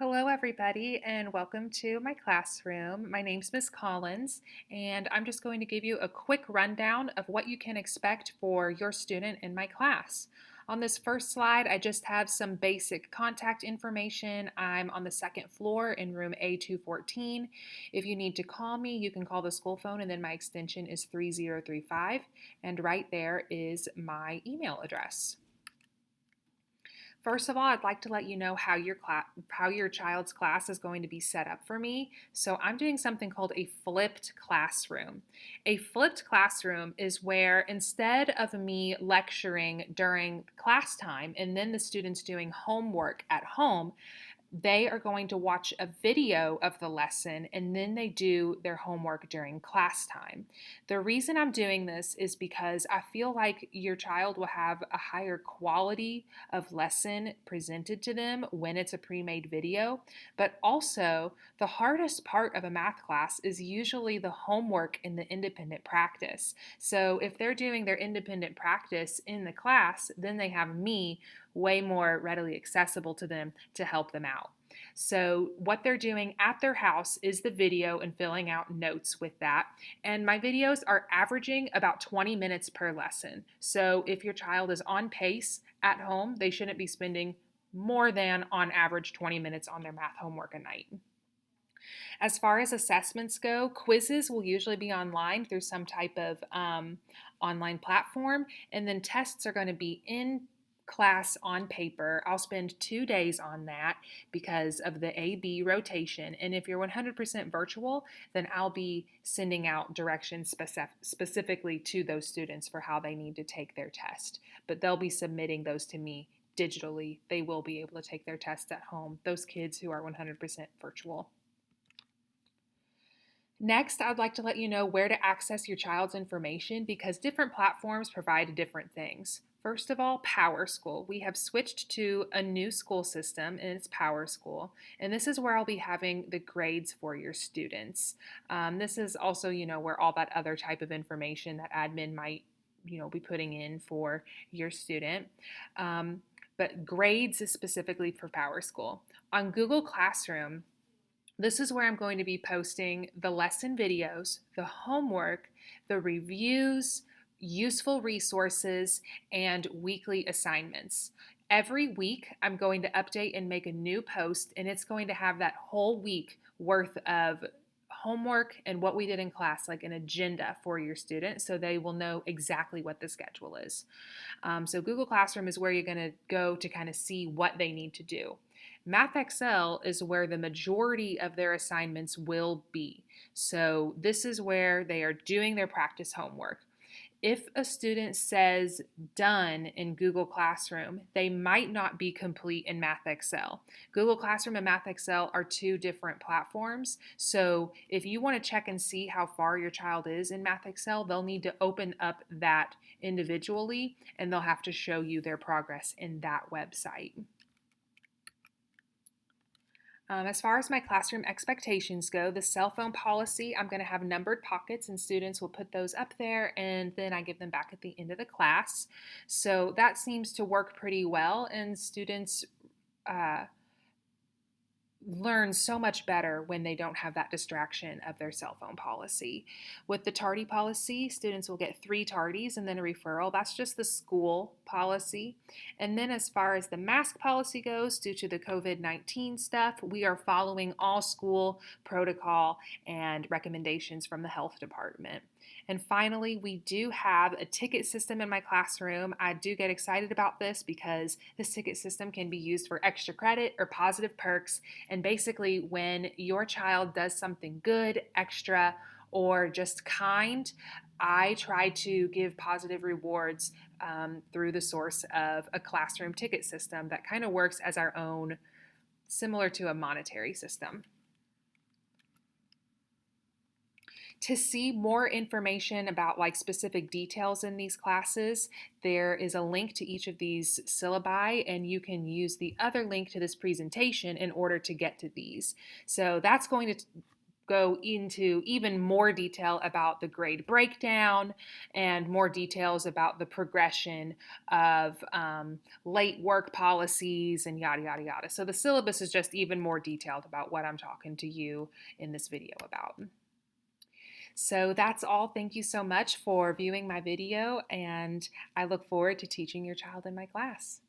Hello, everybody, and welcome to my classroom. My name's Miss Collins, and I'm just going to give you a quick rundown of what you can expect for your student in my class. On this first slide, I just have some basic contact information. I'm on the second floor in room A214. If you need to call me, you can call the school phone, and then my extension is 3035, and right there is my email address. First of all, I'd like to let you know how your child's class is going to be set up for me. So I'm doing something called a flipped classroom. A flipped classroom is where instead of me lecturing during class time and then the students doing homework at home, they are going to watch a video of the lesson and then they do their homework during class time. The reason I'm doing this is because I feel like your child will have a higher quality of lesson presented to them when it's a pre-made video, but also the hardest part of a math class is usually the homework and the independent practice. So if they're doing their independent practice in the class, then they have me way more readily accessible to them to help them out. So, what they're doing at their house is the video and filling out notes with that. And my videos are averaging about 20 minutes per lesson. So, if your child is on pace at home, they shouldn't be spending more than on average 20 minutes on their math homework a night. As far as assessments go, quizzes will usually be online through some type of online platform, and then tests are going to be in class on paper. I'll spend 2 days on that because of the A-B rotation. And if you're 100% virtual, then I'll be sending out directions specifically to those students for how they need to take their test. But they'll be submitting those to me digitally. They will be able to take their tests at home, those kids who are 100% virtual. Next, I'd like to let you know where to access your child's information because different platforms provide different things. First of all, PowerSchool. We have switched to a new school system and it's PowerSchool. And this is where I'll be having the grades for your students. This is also, where all that other type of information that admin might, be putting in for your student. But grades is specifically for PowerSchool. On Google Classroom, this is where I'm going to be posting the lesson videos, the homework, the reviews, useful resources, and weekly assignments. Every week, I'm going to update and make a new post, and it's going to have that whole week worth of homework and what we did in class, like an agenda for your student, so they will know exactly what the schedule is. So Google Classroom is where you're going to go to kind of see what they need to do. MathXL is where the majority of their assignments will be. So this is where they are doing their practice homework. If a student says done in Google Classroom, they might not be complete in MathXL. Google Classroom and MathXL are two different platforms. So if you want to check and see how far your child is in MathXL, they'll need to open up that individually and they'll have to show you their progress in that website. As far as my classroom expectations go, the cell phone policy, I'm going to have numbered pockets and students will put those up there and then I give them back at the end of the class. So that seems to work pretty well and students learn so much better when they don't have that distraction of their cell phone policy. With the tardy policy, students will get 3 tardies and then a referral. That's just the school policy. And then as far as the mask policy goes, due to the COVID-19 stuff, we are following all school protocol and recommendations from the health department. And finally, we do have a ticket system in my classroom. I do get excited about this because this ticket system can be used for extra credit or positive perks. And basically, when your child does something good, extra, or just kind, I try to give positive rewards through the source of a classroom ticket system that kind of works as our own, similar to a monetary system. To see more information about like specific details in these classes, there is a link to each of these syllabi and you can use the other link to this presentation in order to get to these. So that's going to go into even more detail about the grade breakdown and more details about the progression of late work policies and yada, yada, yada. So the syllabus is just even more detailed about what I'm talking to you in this video about. So that's all. Thank you so much for viewing my video, and I look forward to teaching your child in my class.